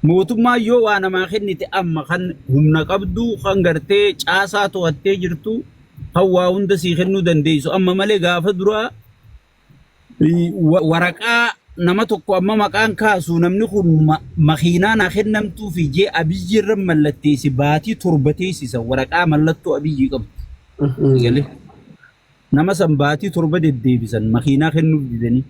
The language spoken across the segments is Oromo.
mootummaa yoo waa namaa kennite amma kan humna qabdu kan gartee caasaa to'attee jirtu hawaa hunda sii kennuu dandeessu amma malee gaafa duraa waraqaa nama tokko amma maqaan kaasu namni kun makiinaa na kennamtuu fi jee Abiyyi irra mallatteessi baatii torbateessisa waraqaa mallattoo Abiyyi qabdu. Nama san baatii torba deddeebisan makiinaa kennuuf didanii.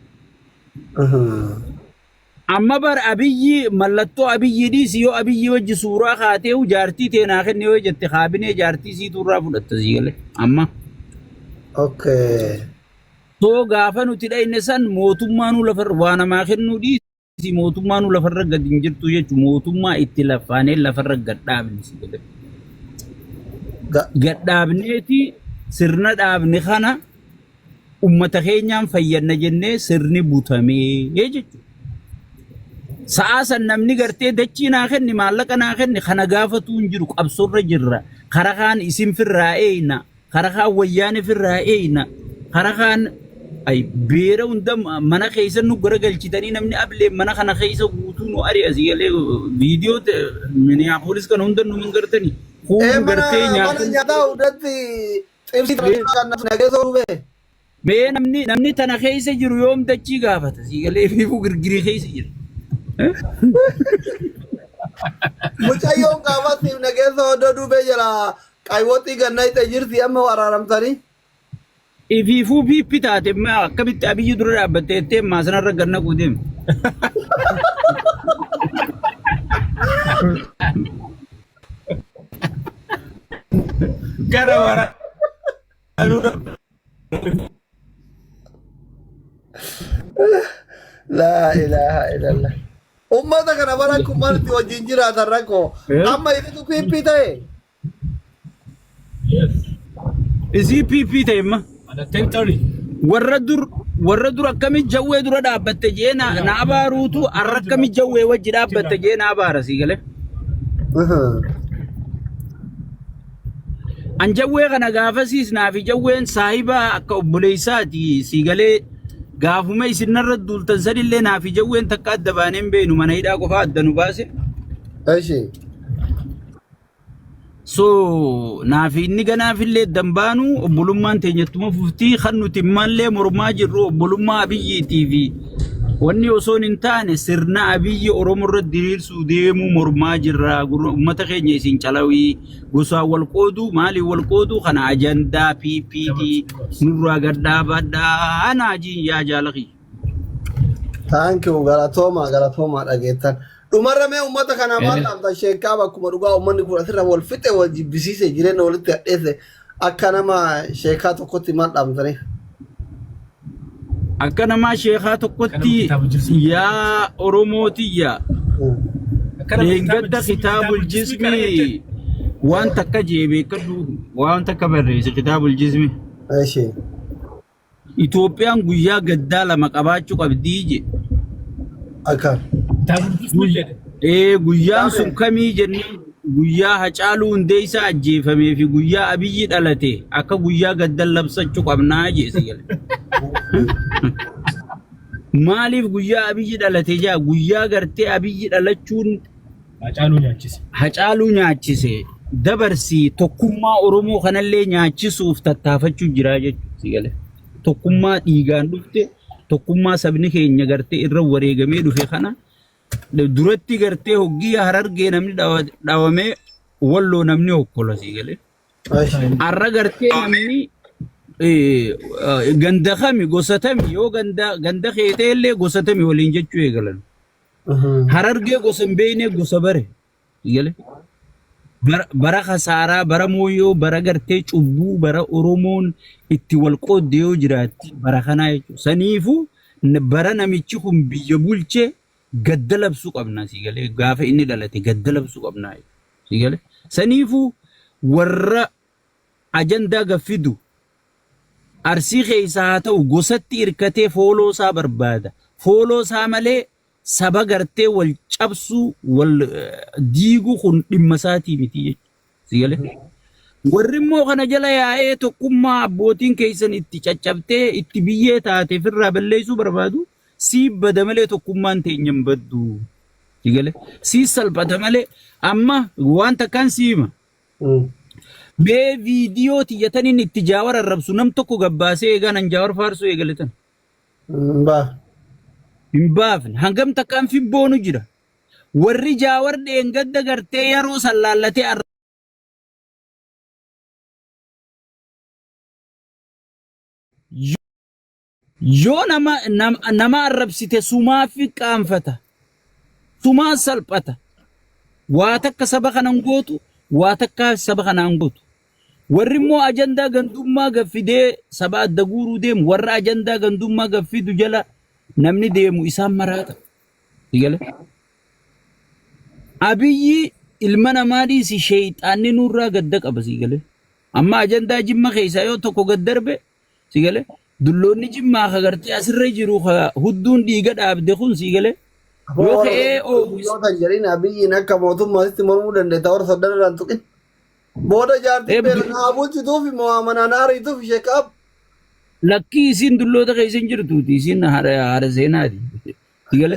Amma bar Abiyyi mallattoo Abiyyi dhiisi yoo Abiyyi wajji suuraa kaatee jaartii teenaa kenne yoo jette kaabinee jaartii siituu irraa fudhatta siigale amma. Okay. So gaafa nuti dhayne san mootummaanuu lafarra waa namaa kennuu dhiisi mootummaanuu lafarra gad hin jirtu jechuun mootummaa itti lafaanee lafarra gad dhaabne siigale. Gad dhaabneeti sirna dhaabne kana ummata keenyaan fayyadna jennee sirni butamee jechuudha. Sa'a san namni gartee dachii naa kenni maallaqa naa kenni kana gaafatu hin jiru qabsoorra jirra. Kara kaan isin firraa eeyna, kara kaan wayyaane firraa eeyna, kara kaan ay beera hunda mana keessa nu garagalchitanii namni ablee mana kana keessa guutuu nu ari'a sigalee viidiyoo Minneapolis kan hunda nu gartanii. Kun gartee nyaata hundatti xibsi kan nageessoo dhufee. Mee namni tana keessa jiru yoom dachii gaafata sigalee fi girgirii keessa jira. Mucayyoon gaafatti nageessoo hundoo dhufee jira qaaywoottii gannaa itti jirti amma waraaramtanii. Ififuu piippi taate akkamitti Abiyyi dura dhaabbatteettee maasanarra ganna guuteem. Gara wara. La ilaha illallah. Ummata kana bara kummalti wajjin jiraatan rakkoo. Amma initu piippi ta'e. Isii piippi ta'e ma. Warra dur akkami jawwee dura dhaabbatte jee na abaaruutu arra akkami jawwee wajji dhaabbatte jee na abaara siigale. An jawwee kana gaafasiis naafi jawween saahibaa akka obboleessaati siigalee gaafuma isinarra duultan sadillee naafi jawween takka adda baaneen beenu mana hidhaa qofaa adda nu baase. So naafi inni ganaafillee dambaanu obbolummaan teenyattuma fuftii kan nuti mallee mormaa jirru obbolummaa Abiyyiitii fi wanni osoon hin taane sirna Abiyyi Oromoorra diriirsuu deemuu mormaa jirra uummata keenya isin calawii gosaan wal qoodu maaliif wal qoodu kana ajandaa PPT nurraa gadhaabadhaa anaajiin yaa jaalaqi. Thank you galatooma dhageettan. Dhumarra mee uummata kana maal dhaamta sheekaa bakkuma dhugaa uummanni kun asirra wal fixe wal jibbisiise jireenya walitti hadheesse akka nama sheekaa tokkotti maal dhaamtanii? Akka nama sheekaa tokkotti yaa Oromootiyya deeggadda kitaabul jismi waan takka jeebee kadhu waan takka barreesse kitaabul jismi. Itoophiyaan guyyaa gaddaa lama qabaachuu qabdii je. Akka. Guyyaan sun kamii jennee guyyaa Hacaaluu Hundeessaa ajjeefamee fi guyyaa Abiyyi dhalate akka guyyaa gaddan labsachuu qabnaa jeesi gale. Maaliif guyyaa Abiyyi dhalate jaa guyyaa gartee Abiyyi dhalachuun Hacaaluu nyaachise dabarsi tokkummaa Oromoo kanallee nyaachisuuf tattaafachuu jira jechuudha gale. Tokkummaa dhiigaan dhufte tokkummaa sabni keenya gartee irra wareegamee dhufe kana duratti gartee hoggii Harargee namni dhawamee Walloo namni hokkola siigale. Arra gartee namni ganda kami gosatami yoo ganda keeteellee gosatami waliin jechuu eegalan. Harargee gosa hin beekne gosa bare siigale. Bara khasaaraa bara mooyyoo bara gartee cubbuu bara Oromoon itti wal qooddee yoo jiraatti bara kanaa jechuudha. Saniifuu bara namichi kun biyya bulchee gadda labsuu qabna sigalee gaafa inni dhalate gadda labsuu qabna sigalee. Saniifuu warra ajandaa gaffidu arsii keessaa haa ta'u gosatti hirkatee fooloo isaa barbaada. Fooloo isaa malee saba gartee wal cabsuu wal diiguu kun dhimma isaatii miti jechuudha sigalee. Warri immoo kana jala yaa'ee tokkummaa abbootiin keessan itti caccabtee itti biyyee taate firraa balleessuu barbaadu si bada malee tokkummaan teenya hin baddu. sigale si salphata malee amma wanta kan siima be video tiyatanin itti jaawar arrabsu nam tokko gabbaasee eegan an jaawar faarsu eegaletan ba himbaafne hangam takkaan fibboonu jira warri jaawar dheengadda gartee yeroo sallaallatee yoo nama arrabsite sumaa fi qaanfata sumaa salphata waa takka saba kanan gootu waa takka saba kanaan gootu warri immoo ajandaa gandummaa gaffidee saba adda guuruu deemu warra ajandaa gandummaa gaffidu jala namni deemu isaan maraata sigale abiyyi ilma namaadhii si sheeyxaanni nurraa gadda qaba sigale amma ajandaa jimma keessaa yoo tokko gad darbe sigale dulloonni jimmaa kagartee asirra jiru hudduun dhiiga dhaabde kun sigale yoo ka'ee yoo tan jedhin abiyyiin akka mootummaatti mormuu dandeetta warra soddarraan tuqin booda jaartii beelanaa bulchituuf mo'amanaan aariituuf ishee qaab lakkii isiin dulloota keessa hin jirtuuti isiin haadha seenaati sigale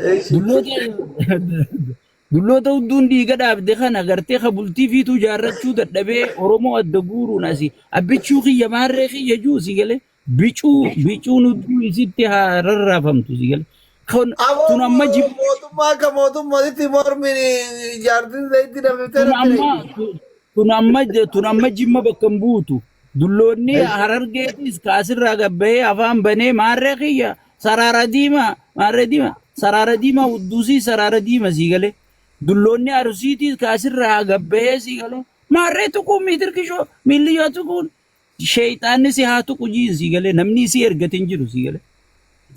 dulloota hudduun dhiiga dhaabde kana gartee kabultii fiituu jaarrachuu dadhabee oromoo adda guuruun asii abbichuu kiyya maarree kiyya juu sigale bicuun hudduu isitti rarraafamtu sigale tun amma mootummaa akka mootummaatti mormin jaartiin zayitti dabaltee tun amma jimma bakka hin buutu dulloonni harargeetis kaasirraa gabbahee afaan banee maarree kiyya saraara diimaa maarree diimaa saraara diimaa hudduusii saraara diimaa sigale dulloonni arsiitis kaasirraa gabbahee sigale maarree tuquun miitirkishoo miilliyoo tuquun sheeyxaanni si haa tuqu jiin sigale namni si ergatin jiru sigale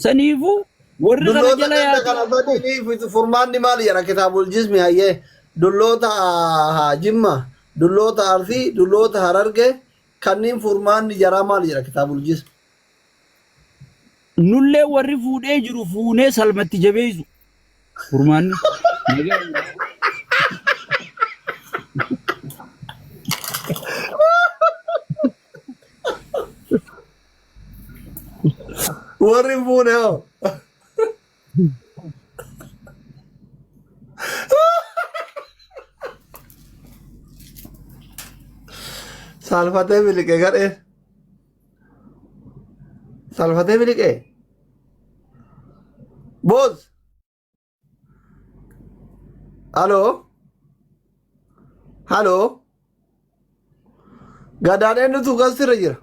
saniifuu warri kana jala yaadu furmaanni maal jedha kitaabul jismi hayyee dulloota jimma dulloota arsii dulloota hararge kanniin furmaanni jaraa maal jedha kitaabul jismi nullee warri fuudhee jiru fuunee salmatti jabeessu furmaanni warri fuune hoo salfatee biliqe gadhee salfatee biliqe boos halo gadaan eenyutu gasirra jira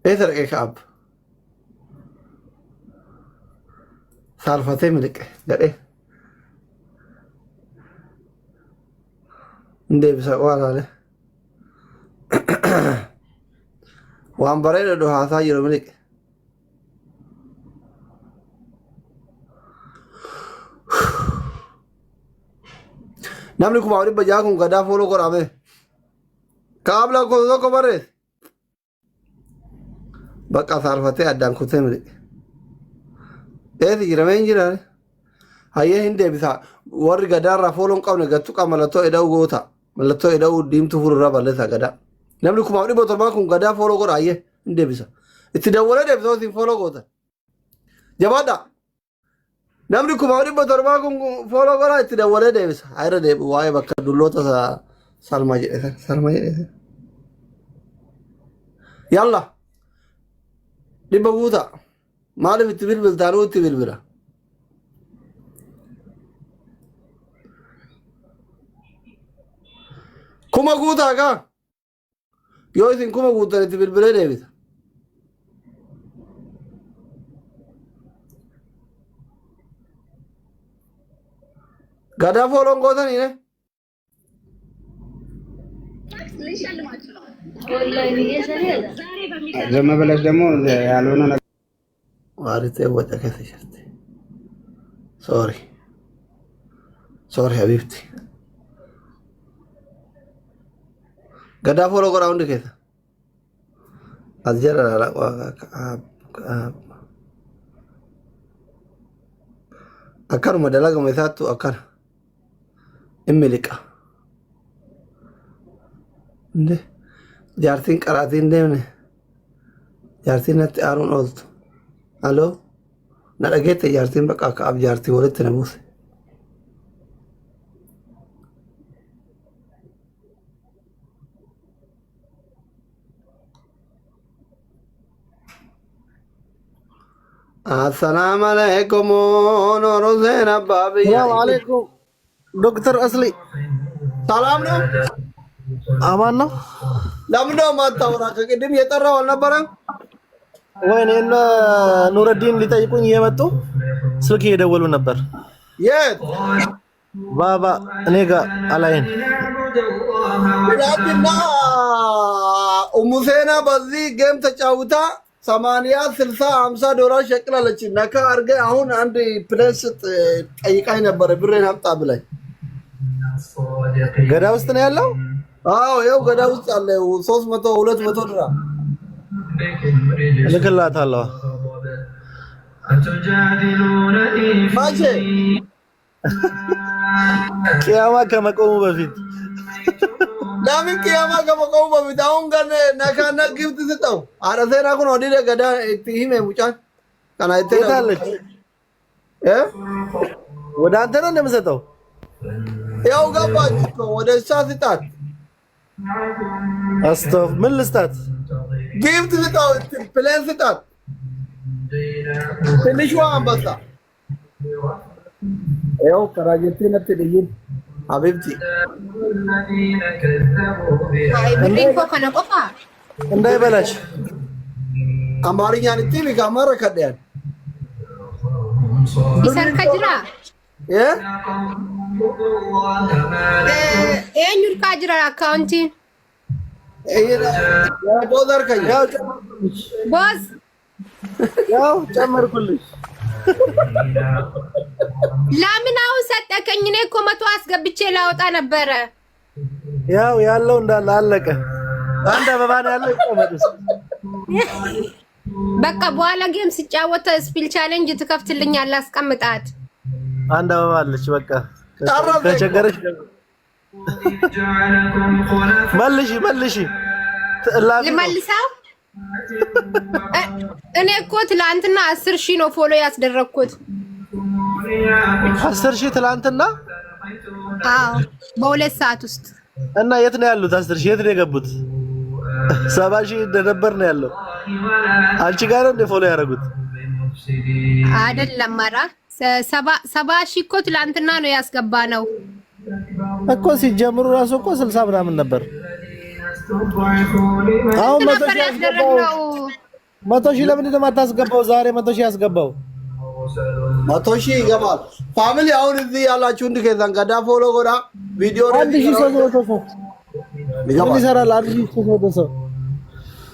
eetarqee kaab salfatee miliqe gadhee deebisa waan ale waan bareeda dhuhaasaa jiru miliqe namni kumaa dhibba jaha kun gadaa fooloo godhame kaabla kun tokko barreesse bakka salfatee addaan kutee miliqe eeti jiramee hin jiraane hayyee hin deebisa warri gadaarraa fooloo hin qabne gattuqa mallattoo eda'uu goota mallattoo eda'uu diimtuu fuulurraa balleessa gadaa namni kumaa dhibba torbaa kun gadaa fooloo godha hayyee hin deebisa itti dawwalee deebisa osin fooloo gootan jabaadha namni kumaa dhibba torbaa kun fooloo godha itti dawwalee deebisa hayra deebi waa'ee bakka dulloota salma jedhe yalla dhibba guuta maaliif itti bilbiltaanuu itti bilbila kuma guutaa kaa yoo isin kuma guutan itti bilbilee deebisa gadaa fooloon gootaniine ዝም ብለሽ ደግሞ ያልሆነ ነገር ዋሪቴ ወጣ ከሰሽርት ሶሪ ሀቢብቲ ገዳ ፎሎ ቆራ ወንድ ከታ አዝጀራ ላቋ አካኑ መደላገ መሳቱ አካን እምልቃ እንዴ jaartiin qaraatiin deemne jaartiin natti aaruun ooltu aloo نلقيت جارتين بقى كعب جارتي ولدت نموس السلام عليكم نور زين بابي السلام عليكم دكتور أصلي سلام نو አማን ነው ለምን ነው ማታወራ ከቅድም የጠራው አልነበረም ወይኔ ኑረዲን ሊጠይቁኝ እየመጡ ስልክ እየደወሉ ነበር የት ባባ እኔ ጋር አላይን ያድና ኡሙሴና በዚህ ጌም ተጫውታ 80 60 50 ዶላር ሸቅላለች ነካ አርገ አሁን አንድ ፕሌስ ጠይቃኝ ነበር ብሬን አምጣ ብለኝ ገዳ ውስጥ ነው ያለው አዎ ያው ገዳ ውስጥ አለ 300 200 ዶላር ልክላታለሁ ማቼ ቂያማ ከመቆሙ በፊት ለምን ቂያማ ከመቆሙ በፊት አሁን ጋር ነካና ግፍት ስጠው አረሰና ኩን ወዲ ገዳ ይሄ ሙጫን ካናይተ የታለች ወደ አንተ ነው እንደምሰጠው ያው ገባች ወደ እሷ ስጣት አስቶፍ ምን ልስጣት ጊፍት ስጣው ፕሌን ስጣት ትንሿ አንበሳ ያው ከራጀቴ ነጥልኝ ሀቢብቲ አይ ብሪንኮ ከነቆፋ እንዳይበላሽ አማርኛ ንጥቢ ጋማረ ከደያን ይሰር ከጅራ eenyuun kaa jira akkaawuntiin ቦዘር ከያ ቦዝ ያው ጨመርኩልሽ ለምን አሁን ሰጠከኝ? እኔ እኮ 100 አስገብቼ ላወጣ ነበረ። ያው ያለው እንዳለ አለቀ። አንድ አበባ ነው ያለው ይቀመጥስ። በቃ በኋላ ጌም ሲጫወት ስፒል ቻሌንጅ ትከፍትልኛለህ። አስቀምጣት። አንድ አበባ አለች በቃ ከቸገረሽ መልሺ ልመልሰው። እኔ እኮ ትላንትና 10,000 ነው ፎሎ ያስደረኩት። 10,000 ትላንትና? አዎ በሁለት ሰዓት ውስጥ። እና የት ነው ያሉት 10,000? የት ነው የገቡት? 70,000 እንደነበር ነው ያለው። አንቺ ጋር ነው ፎሎ ያደረጉት? አይደለም ኧረ 70,000 እኮ ትላንትና ነው ያስገባ ነው እኮ ሲጀምሩ ራሱ እኮ 60 ምናምን ነበር። አሁን 100,000 ያስገባው 100,000 ለምን እንደማታስገባው? ዛሬ 100,000 ያስገባው 100,000 ይገባል። ፋሚሊ አሁን እዚህ ያላችሁ እንድከዛን ጋዳ ፎሎ ጎዳ ቪዲዮ ላይ 1,300 ሰው ምን ይሰራል? 1,300 ሰው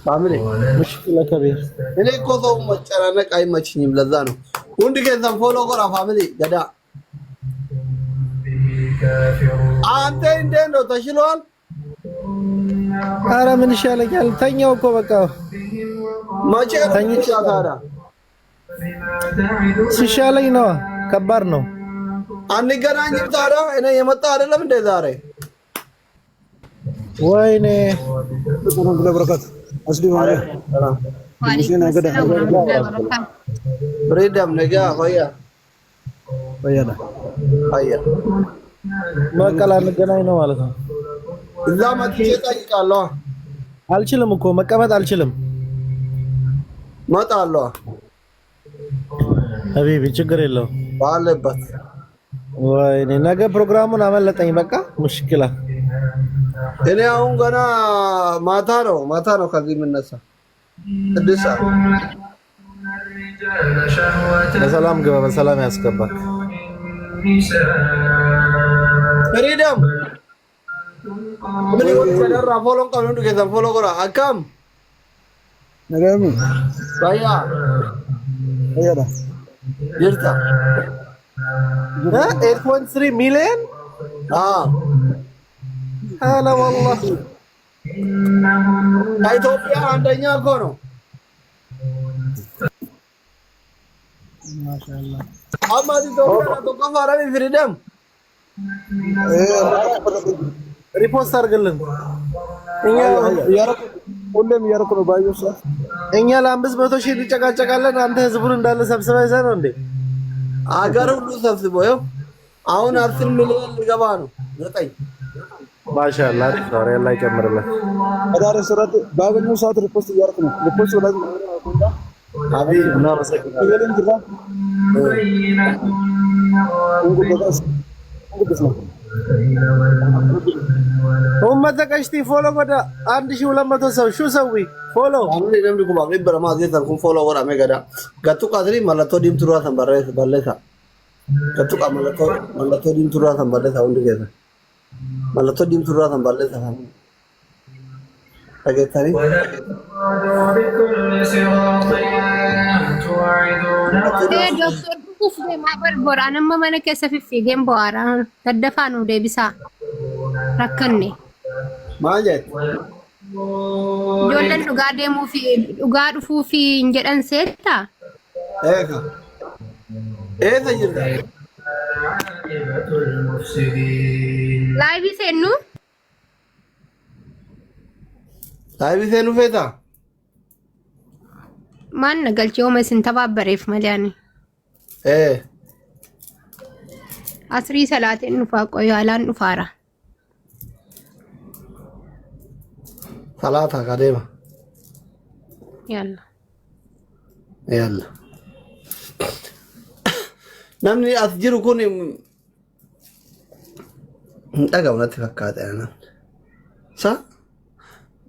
ፋሚሊ ሙሽኪላ ከቢር። እኔ እኮ ሰው መጨናነቅ አይመችኝም። ለዛ ነው እንድከዛን ፎሎ ጎዳ ፋሚሊ ገዳ። አንተ እንዴት ነው ተሽሏል? ኧረ ምን ይሻለኛል? ተኛው እኮ በቃ መቼ ተኝቻለሁ። ሲሻለኝ ነው። ከባድ ነው። አንገናኝም ታዲያ። እኔ የመጣ አይደለም እንደ ዛሬ። ወይኔ ለበረከት አስዲማ ብሬዳም ነገ ሆያ ወያና ሆያ መቀላ እንገናኝ ነው ማለት ነው። እዛ መጥቼ እጠይቃለሁ። አልችልም እኮ መቀመጥ አልችልም። እመጣለሁ ሀቢቢ ችግር የለውም ባለበት። ወይኔ ነገ ፕሮግራሙን አመለጠኝ። በቃ ሙሽኪላ። እኔ አሁን ገና ማታ ነው ከዚህ የምነሳ 6 ሰዓት። በሰላም ግባ፣ በሰላም ያስገባክ። ፍሪደም ምን ይወጥ ተደራ ፎሎን ቀኑ ከዛ ፎሎ ጎራ አካም ነገም ባያ አያዳ ይርታ 8.3 ሚሊዮን አላ والله ኢትዮጵያ አንደኛ እኮ ነው። ማሻአላ አማዲ ኢትዮጵያ ነው ከፋራኒ ፍሪደም ሪፖስት አድርግልን። እኛ ያረኩ ሁሌም ያረኩ ነው ባየው ሰዓት እኛ ለ500,000 እንጨቃጨቃለን። አንተ ህዝቡን እንዳለ ሰብስበህ ይዘህ ነው እንዴ? አገር ሁሉ ሰብስቦ ይኸው አሁን 10 ሚሊዮን ሊገባ ነው። 9 ማሻአላህ አሪፍ ነው። ያላ ይጨምርልህ። አዳረ ሱረት ባገኘው ሰዓት ሪፖስት እያደረኩ ነው። ሪፖስት ወላጅ አቤት እና መሰግናለሁ። ይገልን ግራ ኡመተ ቀሽቲ ፎሎ ጎዳ 1200 ሰው ሹ ሰዊ ፎሎ አሁን ለምን ኩባ ግብረ ማዘት አልኩም ፎሎ ወራ መገዳ ገቱ ቃድሪ ማለቶ ዲም ትሩራ ተንበረስ ባለታ ገቱ ቃ ማለቶ ዲም ትሩራ ተንበረስ አሁን ደገ ማለቶ ዲም ትሩራ ተንበረስ አሁን አገታሪ ዶክተር ዱፍ ማበር ቦራንማ ማነ ከሰፊፊ ገም ቦራ ተደፋኑ ደቢሳ ረከኔ ማጀት ጆለን ዱጋ ደሙ ፊ ዱጋ ዱፉ ፊ እንጀዳን ሴታ ኤካ ኤታ ይርዳ ላይቪ ሴኑ ላይቪ ሴኑ ፌታ ማን ገልጪው መስን ተባበረፍ መሊያኒ አስሪ ሰላት እንፋ ቆዩ አላን ዱፋራ ሰላታ ካዴማ ያላ ያላ namni as jiru kun dhaga'amnatti fakkaata yana sa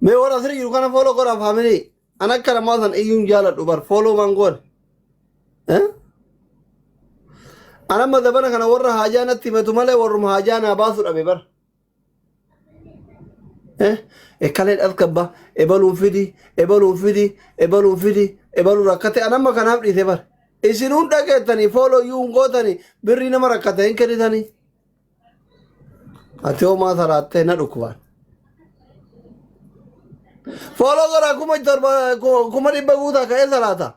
mee warra asirra jiru kana follow godha family an akka namaa san iyyuun jaaladhu bar follow man godha an amma dabana kana warra haajaa natti himatu malee warrum haajaa naa baasu dhabe bar ekkaleen asgabba ebaluun fidi ebaluun rakkate an amma kanaaf dhiise bar isinun dhageettanii follow yuun gootanii birrii nama rakkate hin kennitanii ati homaa salaattee na dhukkubaan follow godha kuma dhibba guutaa ka'ee salaata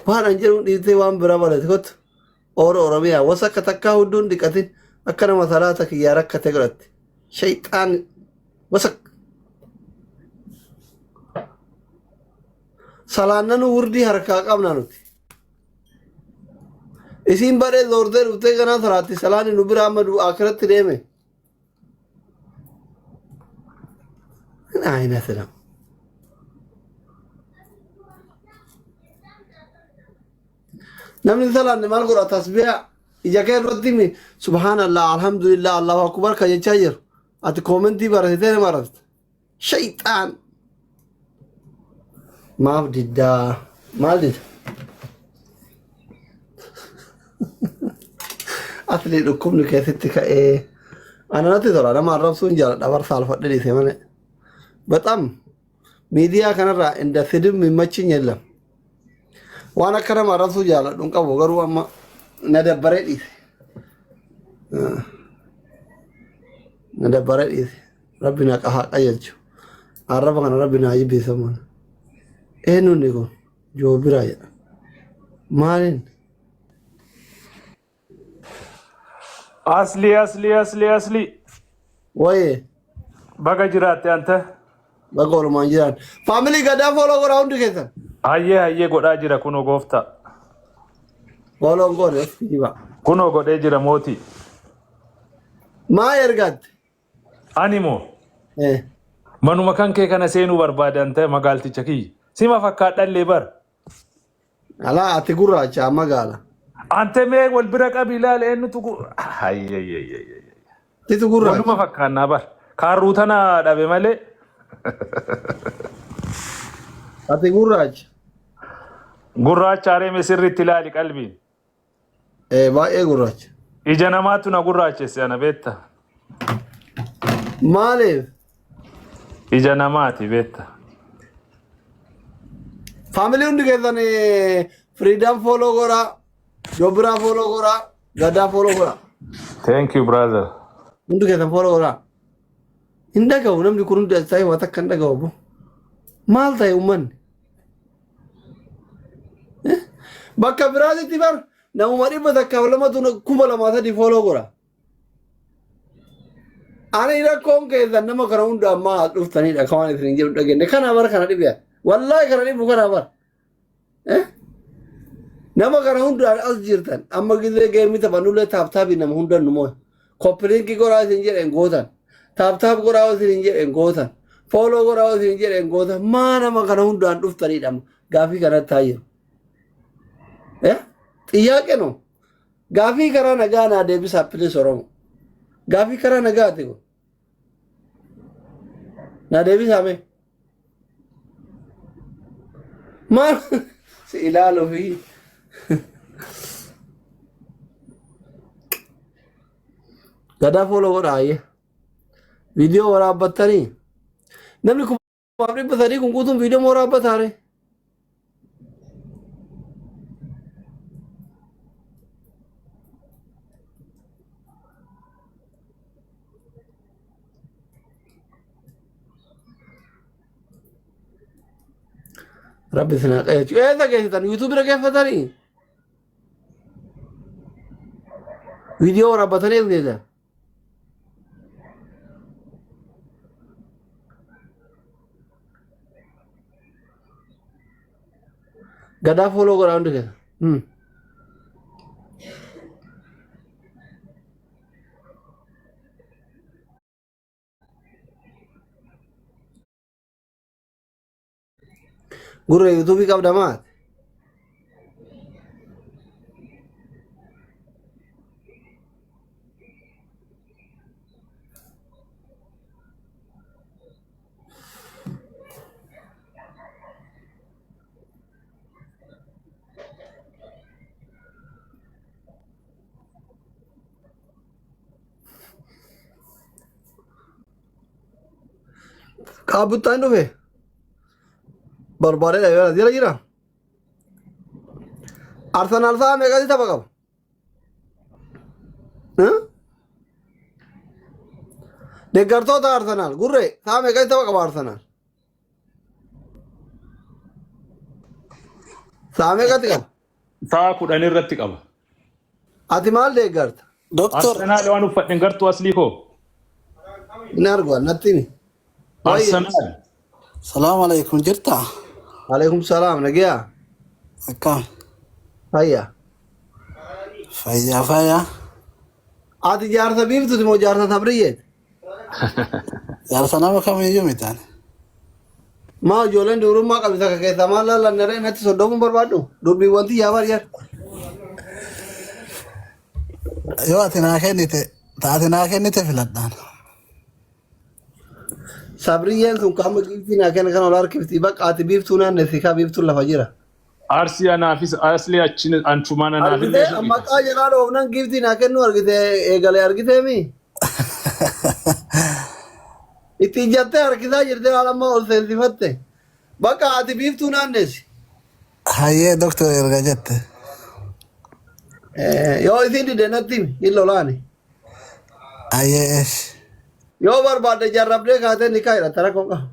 waan an jedhuun dhiisee waan bira balate kottu oromiyaa wasa akka takkaa hunduun dhiqatin akka nama salaata kiyyaa rakkate godhatte shayxaan wasa salaannan wurdii harkaa qabna nuti isin badee zoordee dhuftee ganaa salaatti salaani nu bira amma akiratti deeme ayna selam namni salaanne maal godha tasbiha ija kee irratti mi subhaanallah alhamdulillah allahu akbar ka jechaa jiru ati koomentii baratitee nama arabta shayxaan maaf diddaa maal dida asli dhukkubni keessatti ka'ee ananatti tola nama arrabsuun jaaladha bar saalfadhe dhiise malee በጣም ሚዲያ ከነራ እንደ ስድብ የሚመችኝ የለም ዋና ከረማ ራሱ jaaladhu qabu garuu amma na dabbaree dhiise rabbi na qajeelchu arraba kana rabbi na jibbisamu eenyuun kun joobiraa jedha maaliin asli waye baga jiraatte ante baga olumaan jiraan faamilii gadaa fooloo godhaa hundi keessan hayyee godhaa jira kunoo goofta fooloon godhe dhiiba kunoo godhee jira mootii maa ergatte animo manuma kan kee kana seenuu barbaade ante magaalticha kiyya sima fakkaadhallee bar alaa ati gurraacha magaala ante mee wal bira qabi ilaale eenyutu titu gurraacha waluma fakkaannaa bar kaarruu tana dhabe malee ati gurraacha gurraacha areeme sirriitti ilaali qalbiin baay'ee gurraacha ija namaatu na gurraachesse ana beetta maaliif ija namaati beetta faamilii hundi keessan freedom follow godhaa joobiraa follow godhaa gadaa follow godhaa thank you brother hundi keessan follow godhaa hin dhaga'u namni kun hundi as ta'e waan akka hin dhaga'u obbo maal ta'e uummanni bakka biraatitti bar namuma 100 200 kuma 2 3 follow godhaa Ani rakkoon keessan nama kana hunda ammaa dhuftanidha kan waan isin jedhu dhageenye kana bara kana dhibe wallahi kana dhibu kana bara nama kana hunda as jirtan amma gizee geemii taphanullee taaptaabii nama hundan nu moo'e koppiliinkii goraa isin jedhen gootan taaptaap goraa isin jedhen gootan fooloo goraa isin jedhen gootan maa nama kana hundaan dhuftanidha gaafii kanatti haa jiru xiyyaaqe no gaafii karaa nagaa naa deebisaa pilis oromo gaafii karaa nagaati kun naa deebisaa mee maal si ilaalu fi gadaa fooloo godhaa ayyee viidiyoo waraabbattanii namni kun dhibba sadii kun guutuun viidiyoo waraabbataa Rabbi sana qajeelchu eessa geessitan yuutuubii dhaggeeffatanii viidiyoo waraabbatanii as geessan gadaa fooloo godhaa hundi keessa gurre yuutuubii qabda maati kaabuttaan dhufe barbaade dha jira jira Arsenal saa meeqatti tapha qaba deeggartoota Arsenal gurre saa meeqatti tapha qaba Arsenal saa meeqatti qaba Saa 10 irratti qaba. ati maal deeggarta Doctor, Arsenaal waan uffadhe gartuu aslii koo. inni argu natti himi Arsenaal. salaam alaikum jirta. alaikum salaam nagiyaa Akkam. hayya Fayyaa. ati jaarsa biiftuti moo jaarsa sabriyyeet Jaarsa nama kamiyyuu mitaan. maa ijoolleen dubrummaa qabdi takka keessaa maal lallannaree natti soddomuun barbaaddu dubbii wanti yaabar jar Yoo ati naa kennite filadhaan. sabriyyeen sun qaama giiftii naa kenna kan ol harkifti bakka ati biiftuu naannessi kaa biiftuun lafa jira Arsii anaafis aslii achi anfumaan anaaf argite illee. maqaa jalaa dhoofnan giiftii naa kennu argite eegalee argiteemi itti ijjattee harkisaa jirte waan amma ol seensifatte bakka ati biiftuu naannessi Hayyee doktor erga jette. yoo isin dide natti himi hin lolaani Hayyee eesh. yoo barbaadde jarrabdee kaatee ni kaa hidhatta rakkoon qabu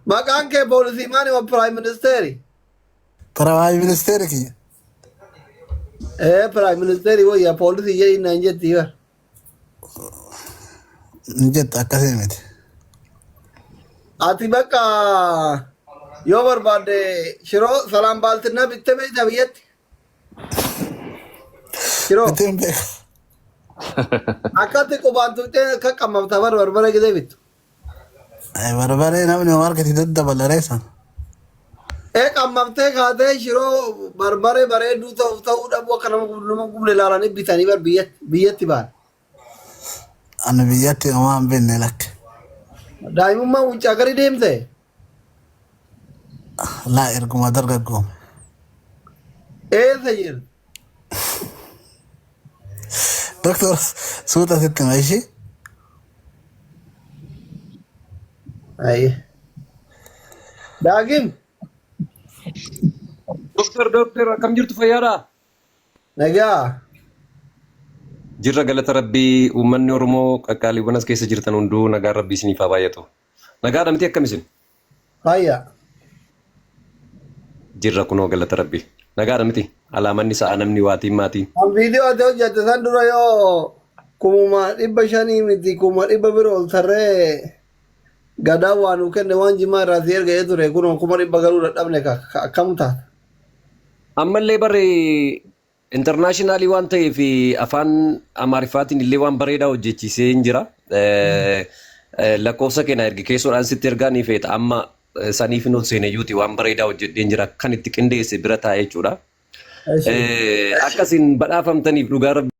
maqaan kee poolisii maani wa piraayim ministeeri Piraayim ministeeri kiyya. piraayim ministeeri wayya poolisii jedhi naan jetti bar Jette akkasii miti. ati bakka yoo barbaadde shiroo salaan baaltinna bitte beekta biyyatti shiroo Ittiin beeka. akkatti qubaan tuqxee akka qammabta barbara gidee bittu Barbaree namni markati daddabala reessan. qammabtee kaatee shiroo barbare bareedduu ta'uu dhabu akka nama gubne ilaalanii bitanii bar biyyatti baan Ani biyyatti homaa hin binne lakke. daa'imummaa wuccaa gadi deemte Laa erguma dargaggoome. eessa jirti Doktor suuta sitti maishi. Aye. Daagim. Doktor, akkam jirtu fayyaadha? Nagaa. Jirra galata rabbii uummanni Oromoo qaqqaaliiwwan as keessa jirtan hunduu nagaan rabbii isiniif haa baay'atu. Nagaadha miti akkam isin? Fayya. jirra kunoo galata rabbi. Nagaadha miti. Alaamanni sa'a namni waatiin maatiin. An viidiyoo ati hojjette san dura yoo kumuma 500 miti kuma 100 ol tarree gadaa waan nu kenne waan jimaa irraa si erga'ee ture kunoo kuma 100 galuu dadhabne akkam taata. Ammallee barree internaashinaali waan ta'eef afaan Amaariffaatiin illee waan bareedaa hojjechiisee hin jira. Lakkoofsa keenya ergi keessoodhaan sitti ergaanii feeta amma saniif hin ol seeneyyuuti waan bareedaa hojjedhee jira kan itti qindeesse bira taa'ee jechuudha. Akkasiin badhaafamtaniif dhugaa rabbi.